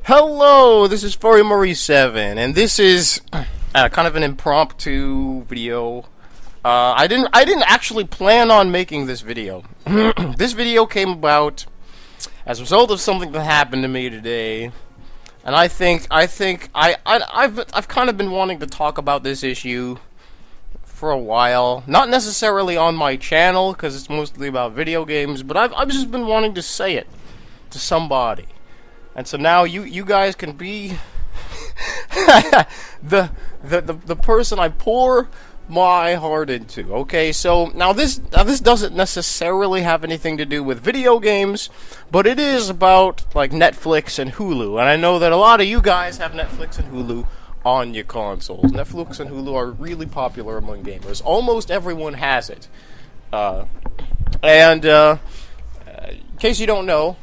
Hello, this is Furry Murray 7, and this is kind of an impromptu video. I didn't actually plan on making this video. This video came about as a result of something that happened to me today, and I've kind of been wanting to talk about this issue for a while. Not necessarily on my channel because it's mostly about video games, but I've just been wanting to say it to somebody. And so now you guys can be the person I pour my heart into. Okay, so now this doesn't necessarily have anything to do with video games, but it is about like Netflix and Hulu. And I know that a lot of you guys have Netflix and Hulu on your consoles. Netflix and Hulu are really popular among gamers. Almost everyone has it. In case you don't know,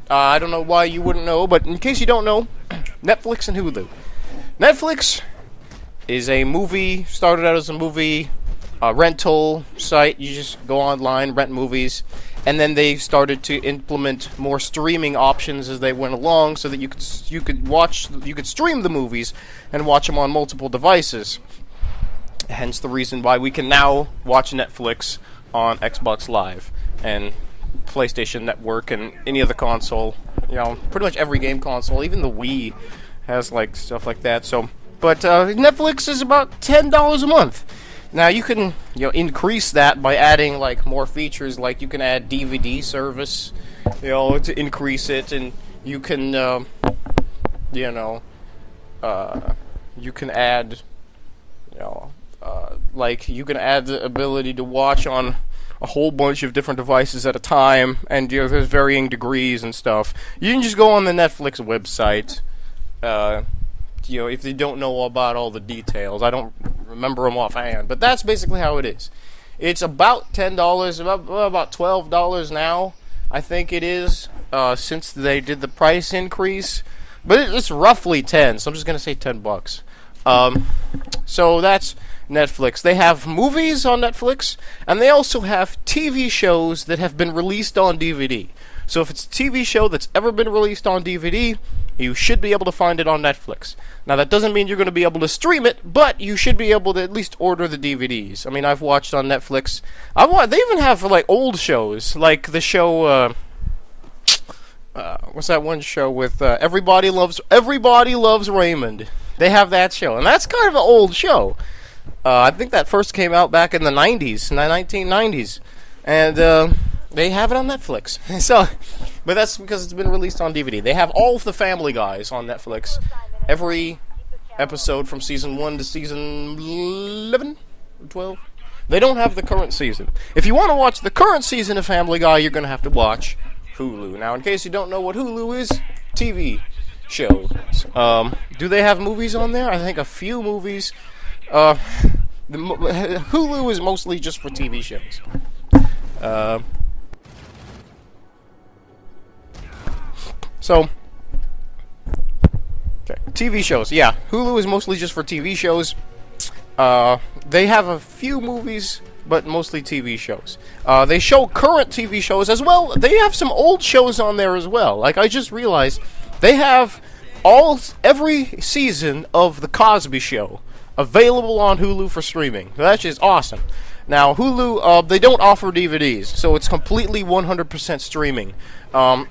I don't know why you wouldn't know, but in case you don't know, Netflix and Hulu. Netflix is a movie, started out as a movie rental site. You just go online, rent movies, and then they started to implement more streaming options as they went along, so that you could stream the movies and watch them on multiple devices. Hence the reason why we can now watch Netflix on Xbox Live and PlayStation Network and any other console. You know, pretty much every game console, even the Wii has like stuff like that. So, but Netflix is about $10 a month. Now you can increase that by adding like more features, like you can add DVD service, to increase it, and you can you can add like you can add the ability to watch on a whole bunch of different devices at a time, and there's varying degrees and stuff. You can just go on the Netflix website. If you don't know about all the details, I don't remember them offhand, but that's basically how it is. It's about $10, about $12 now, I think it is, since they did the price increase. But it's roughly 10, so I'm just gonna say $10. So that's Netflix. They have movies on Netflix, and they also have TV shows that have been released on DVD. So if it's a TV show that's ever been released on DVD, you should be able to find it on Netflix. Now that doesn't mean you're going to be able to stream it, but you should be able to at least order the DVDs. I mean, I've watched on Netflix. They even have like old shows, like the show. What's that one show with Everybody Loves Raymond? They have that show, and that's kind of an old show. I think that first came out back in the 90s, in the 1990s, and they have it on Netflix. So, but that's because it's been released on DVD. They have all of the Family Guys on Netflix, every episode from season 1 to season 11 or 12. They don't have the current season. If you want to watch the current season of Family Guy, you're going to have to watch Hulu. Now, in case you don't know what Hulu is, TV shows. Do they have movies on there? I think a few movies. Hulu is mostly just for TV shows. TV shows. Yeah, Hulu is mostly just for TV shows. They have a few movies, but mostly TV shows. They show current TV shows as well. They have some old shows on there as well. Like, I just realized they have every season of The Cosby Show available on Hulu for streaming. That's just awesome. Now, Hulu, they don't offer DVDs, so it's completely 100% streaming.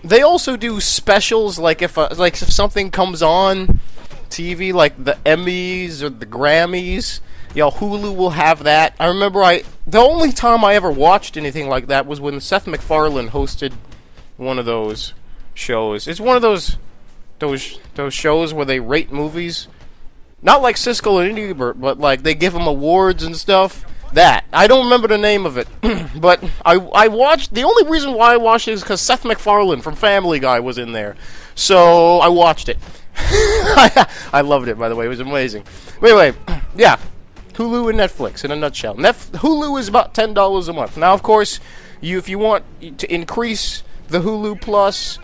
They also do specials, like if something comes on TV, like the Emmys or the Grammys, Hulu will have that. I remember the only time I ever watched anything like that was when Seth MacFarlane hosted one of those shows. It's one of those shows where they rate movies. Not like Siskel and Ebert, but like they give them awards and stuff. That. I don't remember the name of it. But I watched. The only reason why I watched it is because Seth MacFarlane from Family Guy was in there. So I watched it. I loved it, by the way. It was amazing. But anyway, yeah. Hulu and Netflix in a nutshell. Hulu is about $10 a month. Now, of course, if you want to increase the Hulu Plus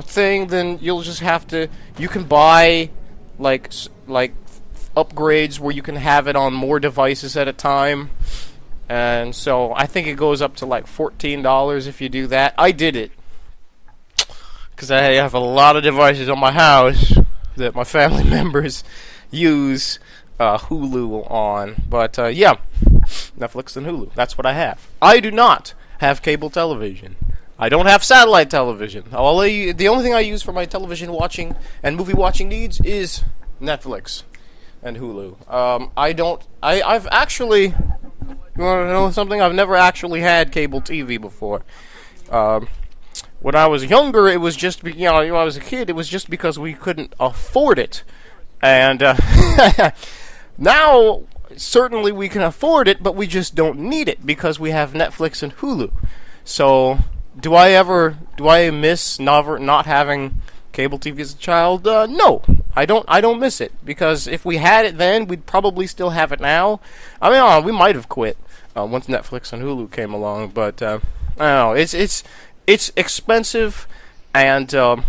thing, then you'll just have to. You can buy like upgrades where you can have it on more devices at a time, and so I think it goes up to like $14 if you do that. I did it because I have a lot of devices on my house that my family members use Hulu on. But yeah, Netflix and Hulu. That's what I have. I do not have cable television. I don't have satellite television. The only thing I use for my television watching and movie watching needs is Netflix and Hulu. I've actually, you want to know something? I've never actually had cable TV before. When I was younger, it was just, when I was a kid, it was just because we couldn't afford it. And now, certainly we can afford it, but we just don't need it because we have Netflix and Hulu. So, do I miss not having cable TV as a child? No, I don't miss it, because if we had it then, we'd probably still have it now. I mean, we might have quit once Netflix and Hulu came along, but I don't know. It's expensive and all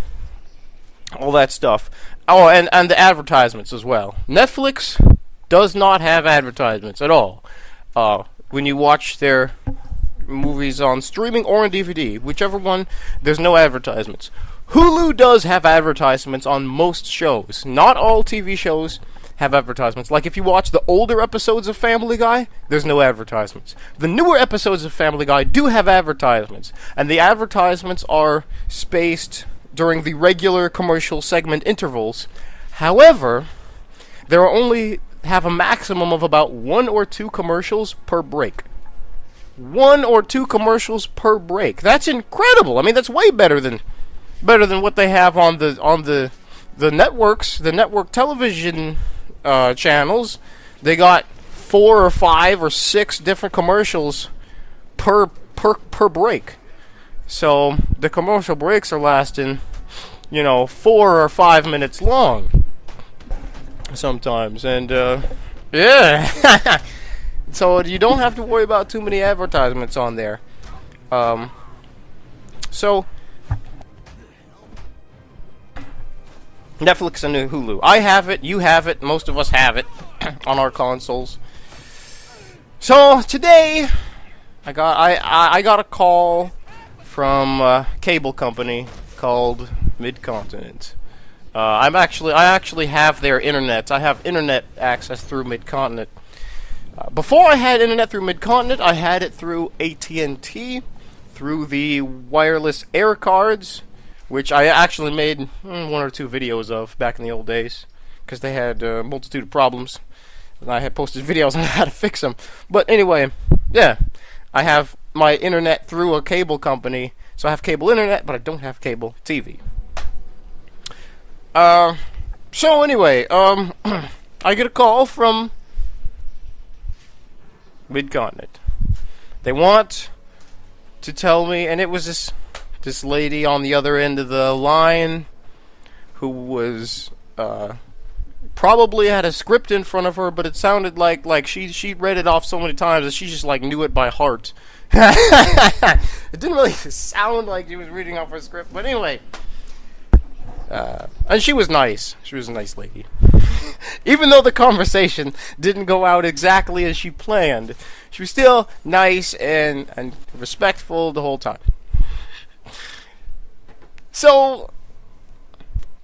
that stuff. Oh, and the advertisements as well. Netflix does not have advertisements at all. When you watch their movies on streaming or on DVD, whichever one, there's no advertisements. Hulu does have advertisements on most shows. Not all TV shows have advertisements. Like if you watch the older episodes of Family Guy, there's no advertisements. The newer episodes of Family Guy do have advertisements, and the advertisements are spaced during the regular commercial segment intervals. However, there are only have a maximum of about 1 or 2 commercials per break. 1 or 2 commercials per break. That's incredible. I mean, that's way better than what they have on the networks, the network television channels. They got 4 or 5 or 6 different commercials per break. So the commercial breaks are lasting, 4 or 5 minutes long sometimes, and yeah. So you don't have to worry about too many advertisements on there. So Netflix and Hulu. I have it, you have it, most of us have it on our consoles. So today I got a call from a cable company called Mid-Continent. I actually have their internet. I have internet access through Mid-Continent. Before I had internet through Mid-Continent, I had it through AT&T, through the wireless air cards, which I actually made 1 or 2 videos of back in the old days, because they had a multitude of problems, and I had posted videos on how to fix them. But anyway, yeah, I have my internet through a cable company, so I have cable internet, but I don't have cable TV. So anyway, I get a call from Mid-Continent. They want to tell me, and it was this lady on the other end of the line who was probably had a script in front of her, but it sounded like she read it off so many times that she just knew it by heart. It didn't really sound like she was reading off her script, but anyway. And she was nice. She was a nice lady. Even though the conversation didn't go out exactly as she planned, she was still nice and respectful the whole time. So,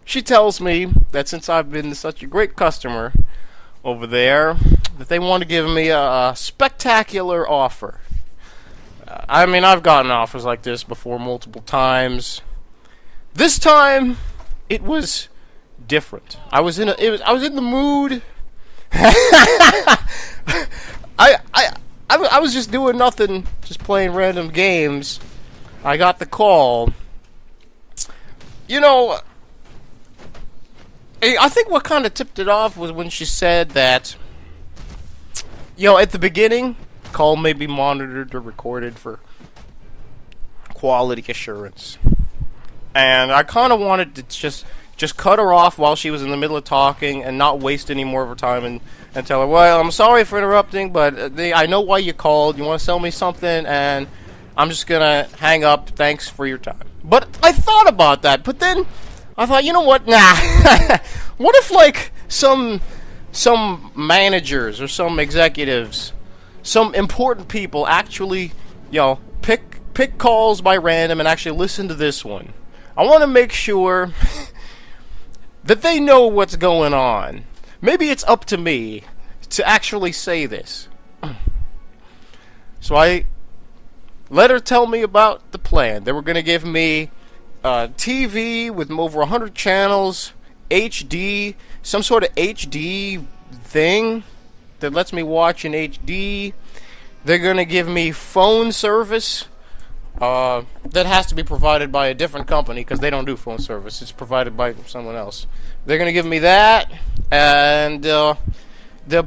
she tells me that since I've been such a great customer over there, that they want to give me a spectacular offer. I mean, I've gotten offers like this before multiple times. This time, it was different. I was in the mood. I was just doing nothing, just playing random games. I got the call. I think what kind of tipped it off was when she said that, at the beginning, call may be monitored or recorded for quality assurance. And I kind of wanted to just cut her off while she was in the middle of talking and not waste any more of her time and tell her, well, I'm sorry for interrupting, but I know why you called. You want to sell me something, and I'm just going to hang up. Thanks for your time. But I thought about that, but then I thought, you know what? Nah. What if, some managers or some executives, some important people actually, pick calls by random and actually listen to this one? I want to make sure that they know what's going on. Maybe it's up to me to actually say this. So I let her tell me about the plan. They were going to give me TV with over 100 channels, HD, some sort of HD thing that lets me watch in HD. They're going to give me phone service that has to be provided by a different company because they don't do phone service. It's provided by someone else. They're going to give me that, and the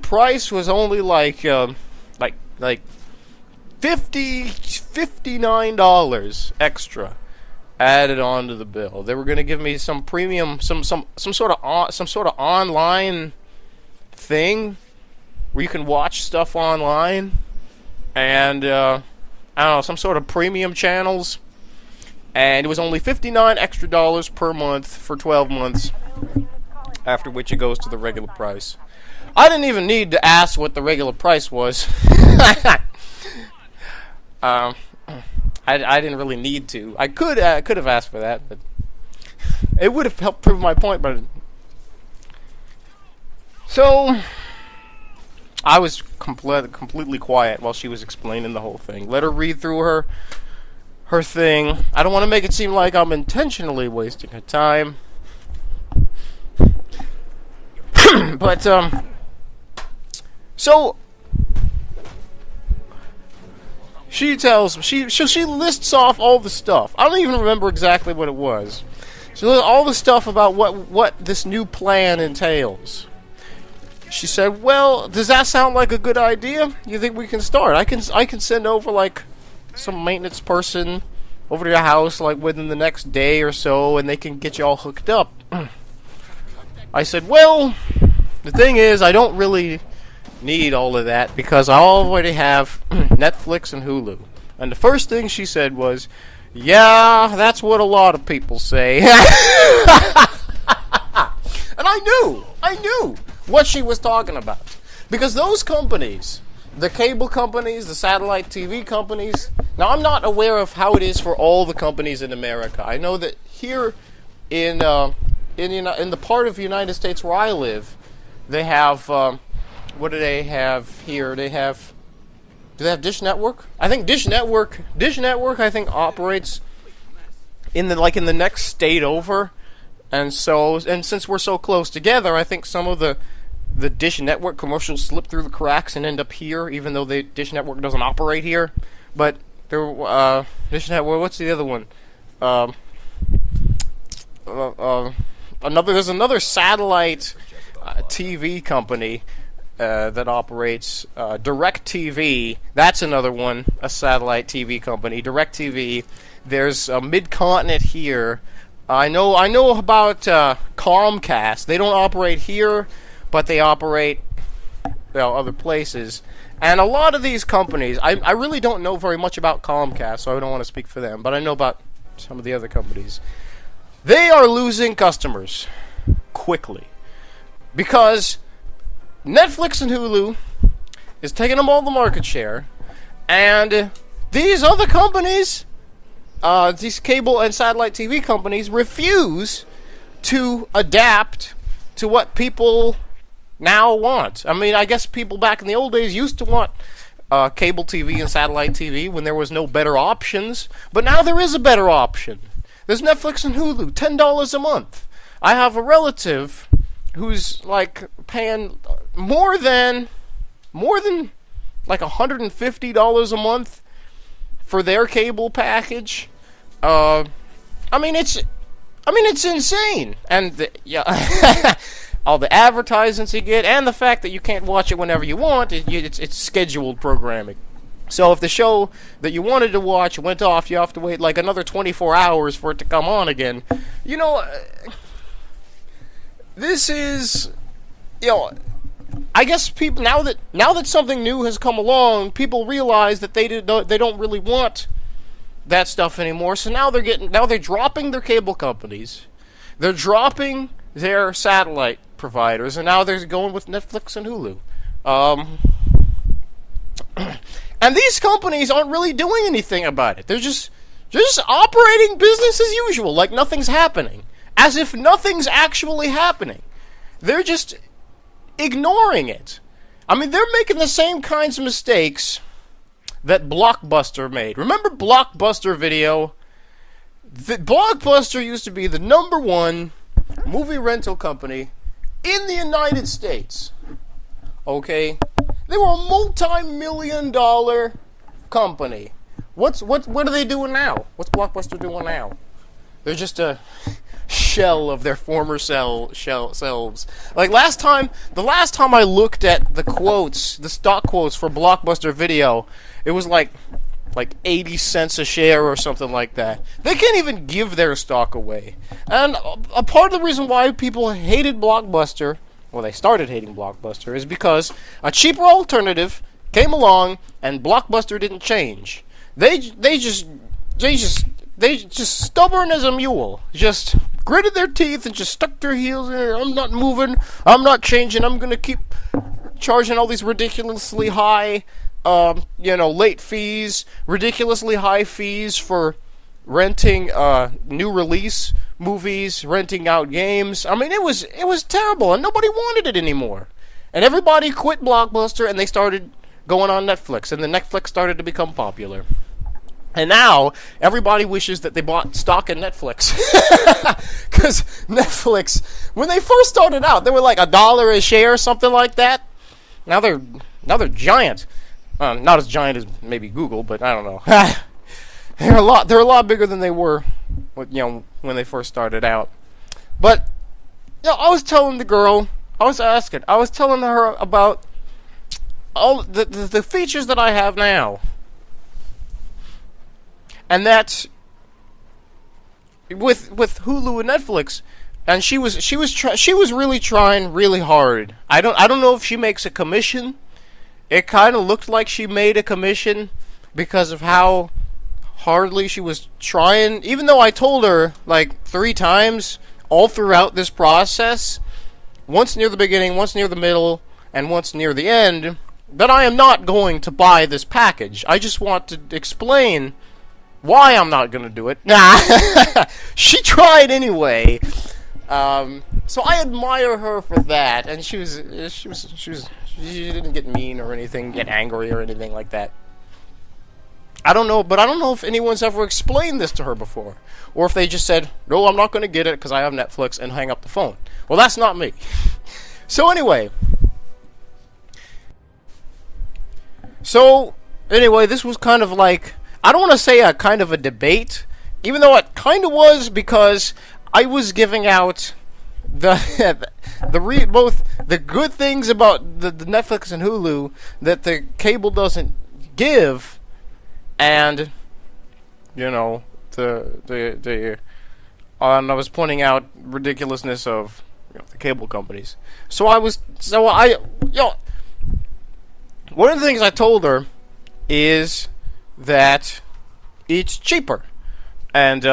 price was only like $59 extra added onto the bill. They were going to give me some premium, some sort of online thing where you can watch stuff online, and I don't know, some sort of premium channels, and it was only $59 extra per month for 12 months, after which it goes to the regular price. I didn't even need to ask what the regular price was. I didn't really need to. I could have asked for that, but it would have helped prove my point. But so I was completely quiet while she was explaining the whole thing. Let her read through her thing. I don't want to make it seem like I'm intentionally wasting her time. But so she lists off all the stuff. I don't even remember exactly what it was. She lists all the stuff about what this new plan entails. She said, "Well, does that sound like a good idea? You think we can start? I can send over like some maintenance person over to your house like within the next day or so, and they can get you all hooked up." I said, "Well, the thing is, I don't really need all of that because I already have Netflix and Hulu." And the first thing she said was, "Yeah, that's what a lot of people say." And I knew what she was talking about. Because those companies, the cable companies, the satellite TV companies, now I'm not aware of how it is for all the companies in America. I know that here in the part of the United States where I live, they have, what do they have here? Do they have Dish Network? I think Dish Network I think operates in the next state over. And since we're so close together, I think some of the Dish Network commercials slip through the cracks and end up here, even though the Dish Network doesn't operate here. But Dish Network, what's the other one? There's another satellite TV company that operates DirecTV. That's another one, a satellite TV company. DirecTV. There's Mid-Continent here. I know about Comcast. They don't operate here, but they operate other places. And a lot of these companies, I really don't know very much about Comcast, so I don't want to speak for them, but I know about some of the other companies. They are losing customers quickly because Netflix and Hulu is taking them all the market share, and these other companies, these cable and satellite TV companies, refuse to adapt to what people now want. I mean, I guess people back in the old days used to want cable TV and satellite TV when there was no better options, but now there is a better option. There's Netflix and Hulu, $10 a month. I have a relative who's like paying more than like $150 a month for their cable package. I mean it's insane, and all the advertisements you get, and the fact that you can't watch it whenever you want. It's scheduled programming. So if the show that you wanted to watch went off, you have to wait like another 24 hours for it to come on again. You know, this is, I guess people now that something new has come along, people realize that they don't really want that stuff anymore. So now they're dropping their cable companies, they're dropping their satellite providers, and now they're going with Netflix and Hulu. And these companies aren't really doing anything about it. They're just Just operating business as usual, like nothing's happening. As if nothing's actually happening. They're just ignoring it. I mean, they're making the same kinds of mistakes that Blockbuster made. Remember Blockbuster Video? Blockbuster used to be the #1 movie rental company in the United States. Okay? They were a multi-million-dollar company. What are they doing now? What's Blockbuster doing now? They're just a shell of their former selves. Like the last time I looked at the quotes, the stock quotes for Blockbuster Video, it was like 80 cents a share or something like that. They can't even give their stock away. And a part of the reason why people hated Blockbuster, well, they started hating Blockbuster, is because a cheaper alternative came along and Blockbuster didn't change. They just stubborn as a mule. Just gritted their teeth and just stuck their heels in it. I'm not moving. I'm not changing. I'm gonna keep charging all these ridiculously high, late fees, ridiculously high fees for renting new release movies, renting out games. I mean, it was terrible, and nobody wanted it anymore. And everybody quit Blockbuster, and they started going on Netflix, and the Netflix started to become popular. And now, everybody wishes that they bought stock in Netflix. Because Netflix, when they first started out, they were like $1 a share, something like that. Now they're giant. Not as giant as maybe Google, but I don't know. They're a lot bigger than they were, when they first started out. But, I was telling the girl, I was telling her about all the features that I have now. And that's with Hulu and Netflix, and she was really trying really hard. I don't know if she makes a commission. It kind of looked like she made a commission because of how hardly she was trying. Even though I told her like 3 times all throughout this process, once near the beginning, once near the middle, and once near the end, that I am not going to buy this package. I just want to explain why I'm not gonna do it. Nah, she tried anyway. So I admire her for that, and she didn't get mean or anything, get angry or anything like that. I don't know if anyone's ever explained this to her before, or if they just said, "No, I'm not gonna get it because I have Netflix," and hang up the phone. Well, that's not me. So anyway, this was kind of like, I don't want to say a kind of a debate, even though it kind of was, because I was giving out both the good things about the Netflix and Hulu that the cable doesn't give, and and I was pointing out ridiculousness of the cable companies. One of the things I told her is that it's cheaper, and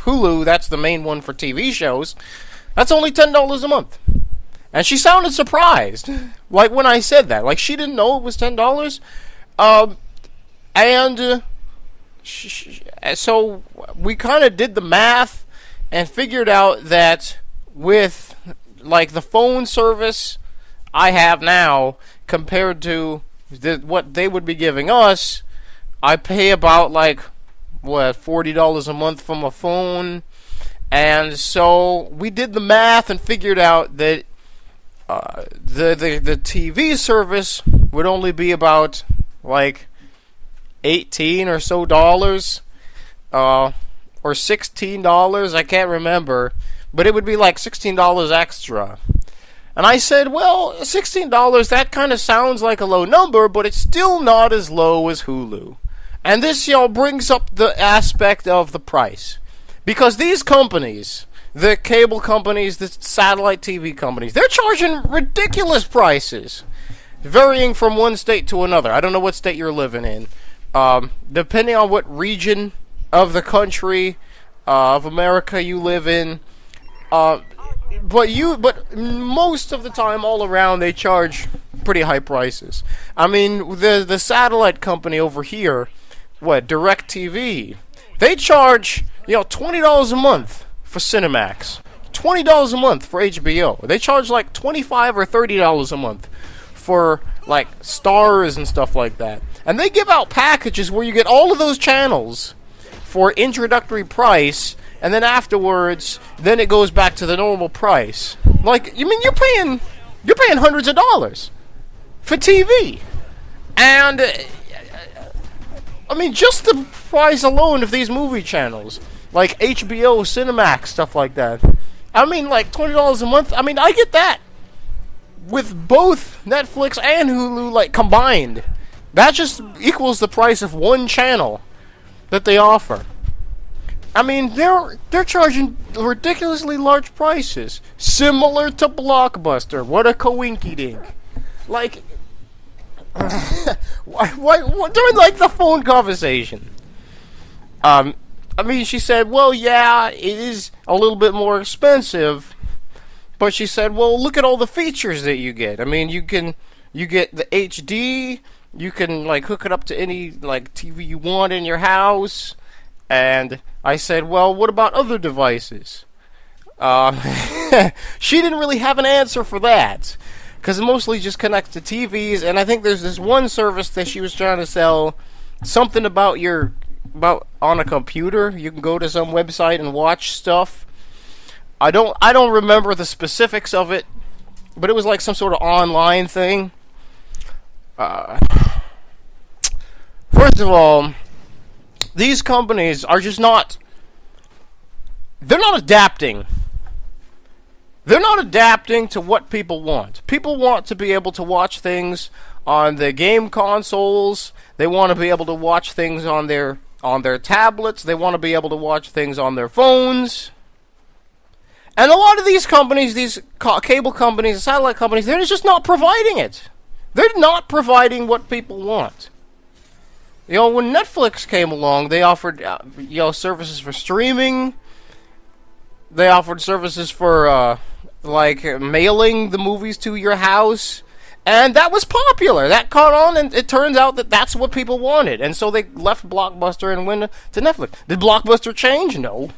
Hulu, that's the main one for TV shows, that's only $10 a month. And she sounded surprised, like when I said that, like she didn't know it was $10. So we kind of did the math and figured out that with like the phone service I have now compared to what they would be giving us, I pay about like $40 a month from a phone. And so we did the math and figured out that the TV service would only be about like $18 or so, or $16, I can't remember, but it would be like $16 extra. And I said, well, $16, that kind of sounds like a low number, but it's still not as low as Hulu. And this, brings up the aspect of the price. Because these companies, the cable companies, the satellite TV companies, they're charging ridiculous prices, varying from one state to another. I don't know what state you're living in. Depending on what region of the country of America you live in, but most of the time, all around, they charge pretty high prices. I mean, the satellite company over here, DirecTV, they charge $20 a month for Cinemax, $20 a month for HBO. They charge like $25 or $30 a month for like Stars and stuff like that. And they give out packages where you get all of those channels for introductory price, and then afterwards, then it goes back to the normal price. Like, you mean you're paying hundreds of dollars for TV, and I mean just the price alone of these movie channels, like HBO, Cinemax, stuff like that. I mean, like $20 a month. I mean, I get that with both Netflix and Hulu, like combined. That just equals the price of one channel that they offer. I mean, they're charging ridiculously large prices, similar to Blockbuster. What a coinky-dink. Like, why, during like the phone conversation, I mean, she said, well, yeah, it is a little bit more expensive, but she said, well, look at all the features that you get. I mean, you get the HD, you can like hook it up to any like TV you want in your house. And I said, well, what about other devices? She didn't really have an answer for that, because it mostly just connects to TVs. And I think there's this one service that she was trying to sell, something about on a computer. You can go to some website and watch stuff. I don't remember the specifics of it, but it was like some sort of online thing. First of all, these companies are just they're not adapting. They're not adapting to what people want. People want to be able to watch things on the game consoles. They want to be able to watch things on their tablets. They want to be able to watch things on their phones. And a lot of these companies, these cable companies, satellite companies, they're just not providing it. They're not providing what people want. When Netflix came along, they offered, services for streaming. They offered services for, mailing the movies to your house. And that was popular. That caught on, and it turns out that that's what people wanted. And so they left Blockbuster and went to Netflix. Did Blockbuster change? No.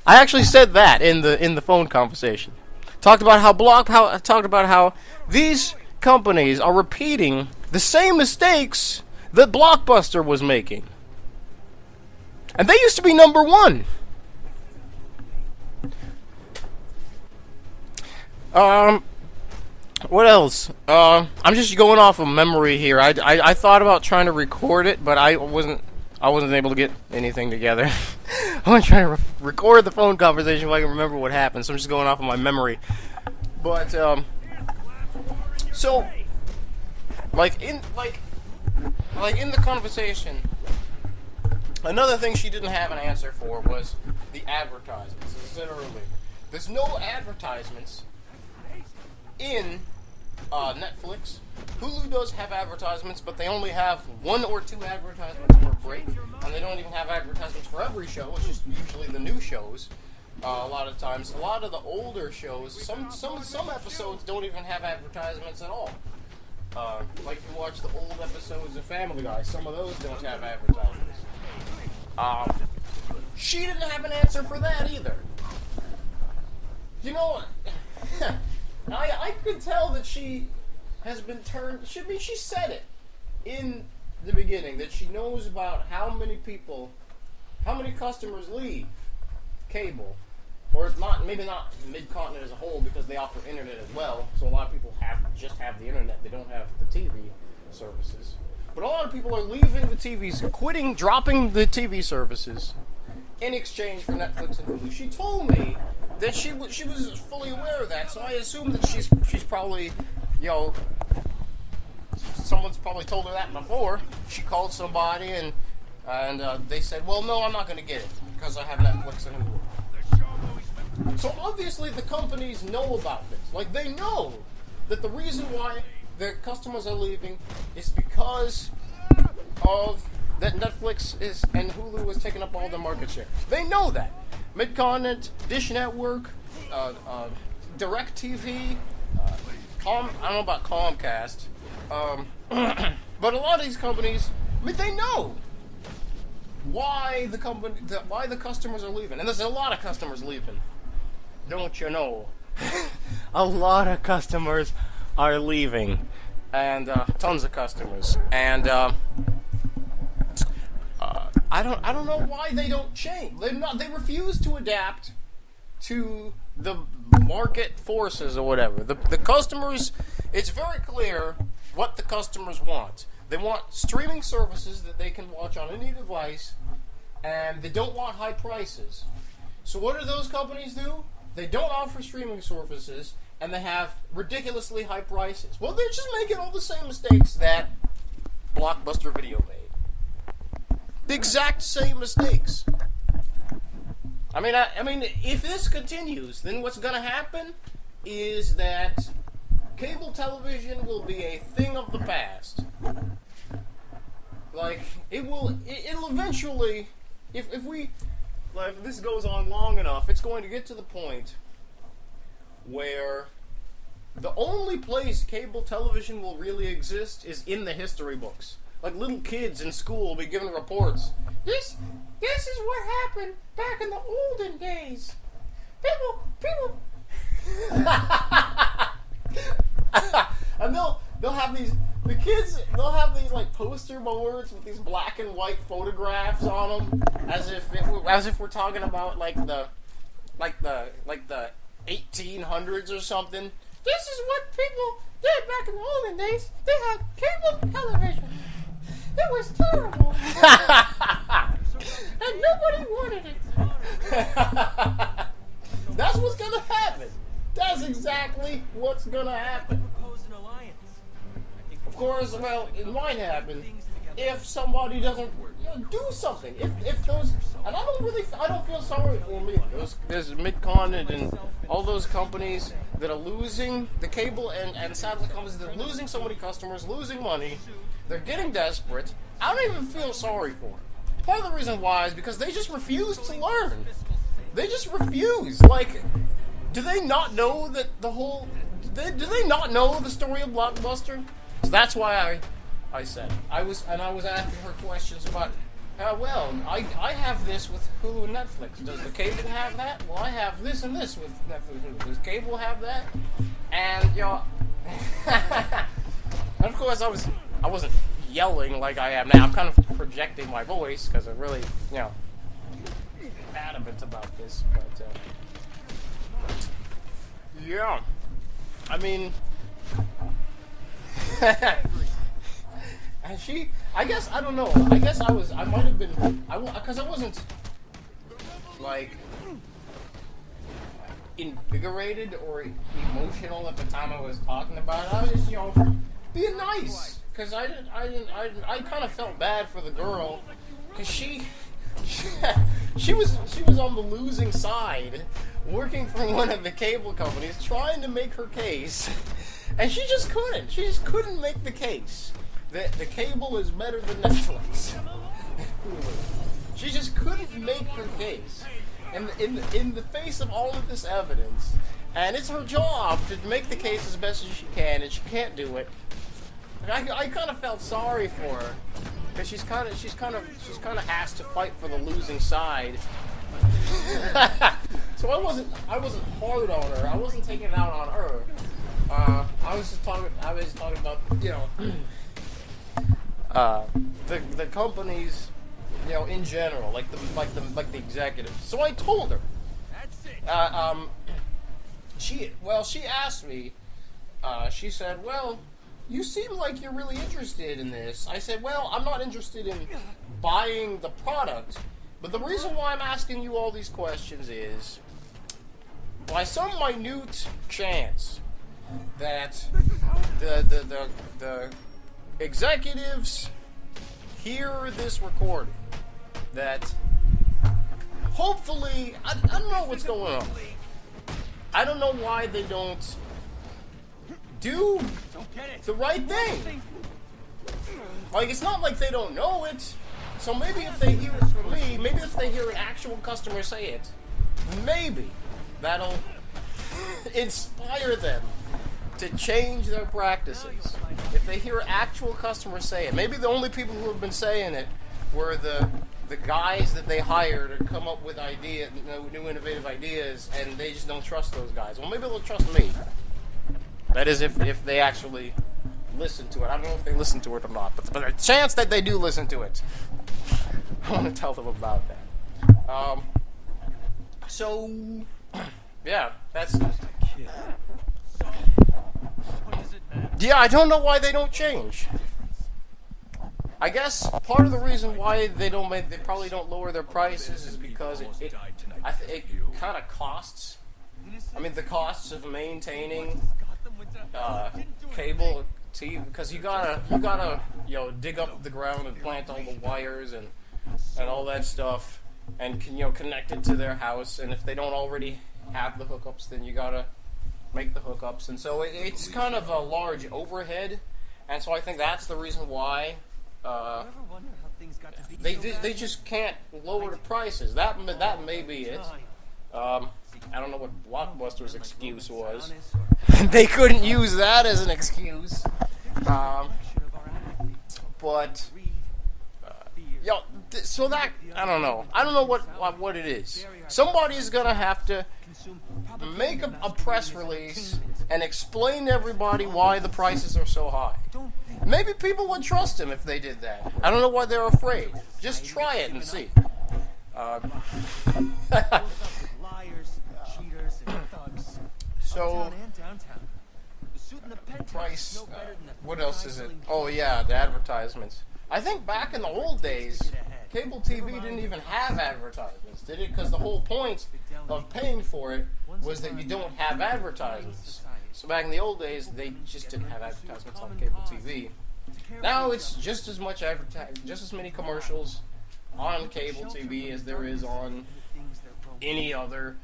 I actually said that in the phone conversation. Talked about how these companies are repeating the same mistakes that Blockbuster was making. And they used to be number one. What else? I'm just going off of memory here. I thought about trying to record it, but I wasn't able to get anything together. I want to try to record the phone conversation so I can remember what happened. So I'm just going off of my memory. But so like in the conversation, another thing she didn't have an answer for was the advertisements. As I said earlier, there's no advertisements in Netflix. Hulu does have advertisements, but they only have 1 or 2 advertisements per break, and they don't even have advertisements for every show. It's just usually the new shows. A lot of times, a lot of the older shows, some episodes don't even have advertisements at all. Like if you watch the old episodes of Family Guy, some of those don't have advertisements. She didn't have an answer for that either. I could tell that she has been turned. She said it in the beginning that she knows about how many customers leave cable, or maybe not Mid-Continent as a whole, because they offer internet as well. So a lot of people just have the internet; they don't have the TV services. But a lot of people are leaving the TVs, dropping the TV services in exchange for Netflix and Hulu. She told me that she was fully aware of that, so I assume that she's probably, someone's probably told her that before. She called somebody and they said, well, no, I'm not going to get it because I have Netflix and Hulu. So obviously the companies know about this. Like, they know that the reason why their customers are leaving is because of that Netflix and Hulu is taking up all the market share. They know that. Mid-Continent, Dish Network, DirecTV, I don't know about Comcast, but a lot of these companies, I mean, they know why the customers are leaving, and there's a lot of customers leaving. Don't you know? A lot of customers are leaving, and tons of customers, and I don't know why they don't change. They refuse to adapt to the market forces or whatever. The customers, it's very clear what the customers want. They want streaming services that they can watch on any device, and they don't want high prices. So what do those companies do? They don't offer streaming services, and they have ridiculously high prices. Well, they're just making all the same mistakes that Blockbuster Video made. The exact same mistakes. I mean, if this continues, then what's going to happen is that cable television will be a thing of the past. Like, it'll eventually, if this goes on long enough, it's going to get to the point where the only place cable television will really exist is in the history books. Like, little kids in school will be given reports. This is what happened back in the olden days. People. And they'll have these, the kids, they'll have these like poster boards with these black and white photographs on them, as if we're talking about like the 1800s or something. This is what people did back in the olden days. They had cable television. It was terrible. And nobody wanted it. That's what's gonna happen. That's exactly what's gonna happen. Of course, well, it might happen if somebody doesn't do something. If those, and I don't feel sorry for them either. There's Midcon and all those companies that are losing, the cable and satellite companies that are losing so many customers, losing money. They're getting desperate. I don't even feel sorry for them. Part of the reason why is because they just refuse to learn. They just refuse. Like, do they not know that the whole... Do they not know the story of Blockbuster? So that's why I said. I was asking her questions about, well, I have this with Hulu and Netflix. Does the cable have that? Well, I have this and this with Netflix and Hulu. Does cable have that? And, you know... and of course, I wasn't yelling like I am now. I'm kind of projecting my voice because I'm really, adamant about this. But, yeah. I mean... and she... I guess, I don't know. I guess I might have been... Because I wasn't, like... invigorated or emotional at the time I was talking about it. I was just, being nice. Because I kind of felt bad for the girl, because she was on the losing side, working for one of the cable companies, trying to make her case, and she just couldn't make the case that the cable is better than Netflix. She just couldn't make her case, and in the face of all of this evidence, and it's her job to make the case as best as she can, and she can't do it. I kind of felt sorry for her because she's kind of asked to fight for the losing side. So I wasn't hard on her. I wasn't taking it out on her. I was talking about the companies, in general, like the executives. So I told her. She asked me. She said, well, you seem like you're really interested in this. I said, well, I'm not interested in buying the product, but the reason why I'm asking you all these questions is, by some minute chance that the executives hear this recording, that hopefully, I don't know what's going on. I don't know why they don't do the right thing. Like, it's not like they don't know it. So maybe if they hear it from me, maybe if they hear an actual customer say it, maybe that'll inspire them to change their practices. If they hear actual customers say it, maybe the only people who have been saying it were the guys that they hire to come up with new innovative ideas, and they just don't trust those guys. Well, maybe they'll trust me. That is, if they actually listen to it. I don't know if they listen to it or not, but there's a chance that they do listen to it. I want to tell them about that. So, yeah, that's... Yeah, I don't know why they don't change. I guess part of the reason why they probably don't lower their prices is because it kind of costs. I mean, the costs of maintaining cable TV, because you gotta dig up the ground and plant all the wires and all that stuff, and connect it to their house. And if they don't already have the hookups, then you gotta make the hookups, and so it's kind of a large overhead, and so I think that's the reason why they just can't lower the prices. That may be it. I don't know what Blockbuster's excuse was. They couldn't use that as an excuse. But so that I don't know what it is. Somebody's gonna have to make a press release and explain to everybody why the prices are so high. Maybe people would trust him if they did that. I don't know why they're afraid. Just try it and see. So, price, what else is it? Oh yeah, the advertisements. I think back in the old days, cable TV didn't even have advertisements, did it? Because the whole point of paying for it was that you don't have advertisements. So back in the old days, they just didn't have advertisements on cable TV. Now it's just as much just as many commercials on cable TV as there is on any other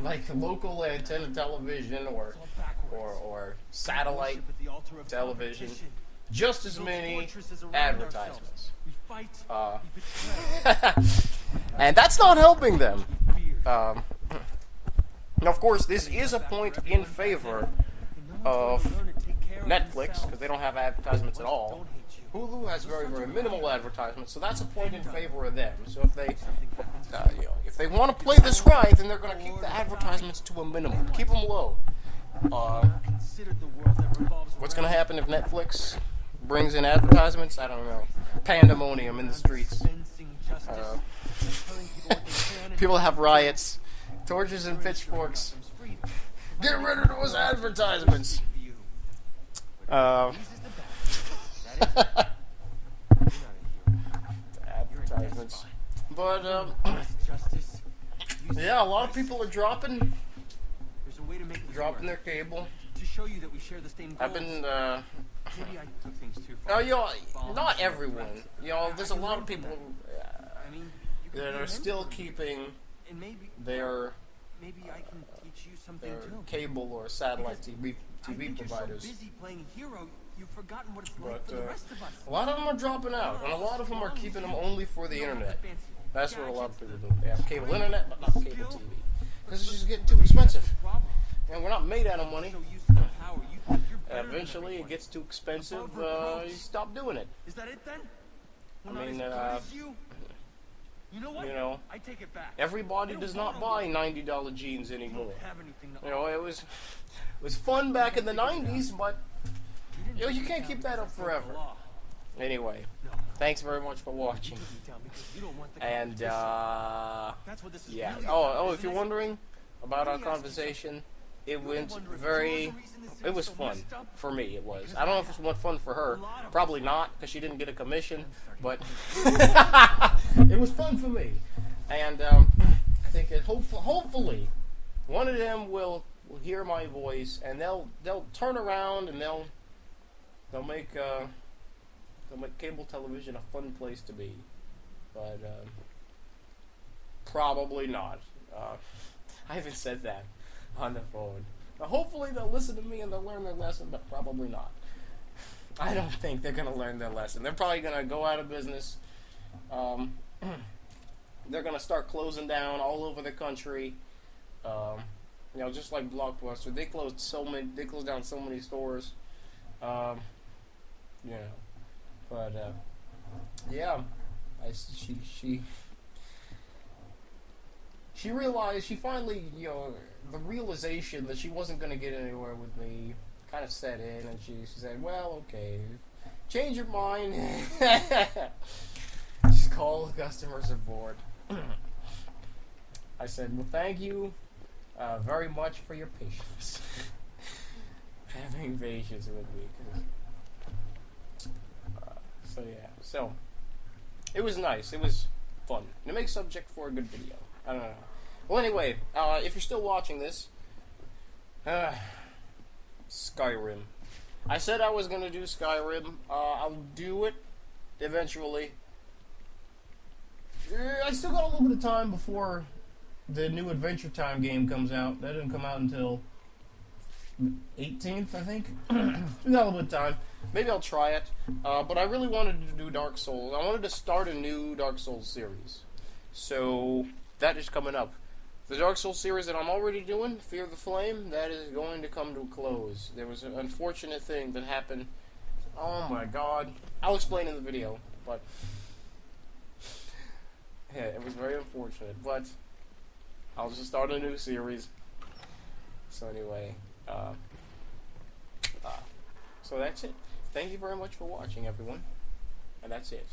like local antenna television or satellite television. Just as many advertisements. And that's not helping them. Now, of course, this is a point in favor of Netflix, because they don't have advertisements at all. Hulu has very, very minimal advertisements, so that's a point in favor of them. So if they want to play this right, then they're going to keep the advertisements to a minimum. Keep them low. What's going to happen if Netflix brings in advertisements? I don't know. Pandemonium in the streets. People have riots, torches and pitchforks. Get rid of those advertisements. Advertisements. But yeah, a lot of people are dropping their cable. I've been not everyone. There's a lot of people that are still keeping their cable or satellite TV providers. But a lot of them are dropping out, and a lot of them are keeping them only for the internet. That's what a lot of people do. They have cable internet, but not cable TV. Because it's just getting too expensive. And we're not made out of money. Eventually, it gets too expensive, you stop doing it. Is that it then? I mean, everybody does not buy $90 jeans anymore. It was fun back in the 90s, but you can't keep that up forever. Anyway, thanks very much for watching. And yeah. Oh, if you're wondering about our conversation, it was fun for me. It was. I don't know if it was fun for her. Probably not, because she didn't get a commission. But it was fun for me. And I think hopefully one of them will hear my voice, and they'll turn around and they'll make cable television a fun place to be. But probably not. I haven't said that on the phone. Now, hopefully they'll listen to me and they'll learn their lesson, but probably not. I don't think they're going to learn their lesson. They're probably going to go out of business. They're going to start closing down all over the country. You know, just like Blockbuster, they closed down so many stores. You know, but yeah, she realized, she finally, you know, the realization that she wasn't going to get anywhere with me kind of set in, and she said, well, okay, change your mind. Just call customer support. I said, well, thank you very much for your patience. Having patience with me. So, yeah. So, it was nice. It was fun. And it makes subject for a good video. I don't know. Well, anyway, if you're still watching this, Skyrim. I said I was going to do Skyrim. I'll do it eventually. I still got a little bit of time before the new Adventure Time game comes out. That didn't come out until 18th, I think. We got a little bit of time. Maybe I'll try it. But I really wanted to do Dark Souls. I wanted to start a new Dark Souls series. So, that is coming up. The Dark Souls series that I'm already doing, Fear the Flame, that is going to come to a close. There was an unfortunate thing that happened. Oh my god. I'll explain in the video, but yeah, it was very unfortunate, but I'll just start a new series. So anyway, so that's it. Thank you very much for watching, everyone. And that's it.